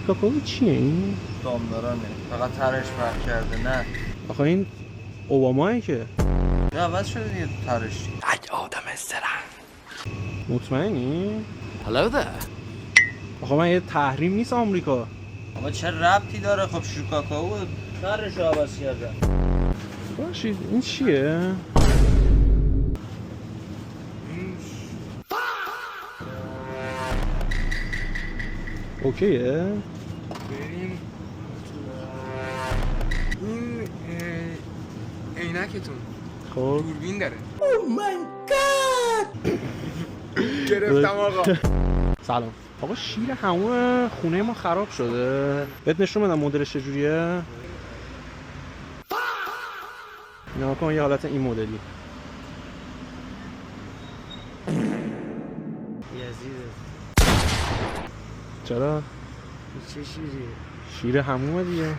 شیکاگو چیه این؟ دامدارانه، فقط ترش فرق کرده. نه آخه این اوبامایه که نه عوض شده دیگه ترش. عج آدم استرن. مطمئنی؟ Hello there. آخه من یه تحریم نیست آمریکا. اما چه ربطی داره؟ خب شیکاگو ترش رو عوض کردن. باشید این چیه؟ اوکیه؟ بریم این عینکتون خب دوربین داره. گرفتم آقا. سلام آقا، شیر همون خونه ما خراب شده، بهت نشون بدم مدلش چجوریه. نگاه کن یه حالت این مدلی. یزیده چرا؟ چه شیری؟ شیر همومه دیگه.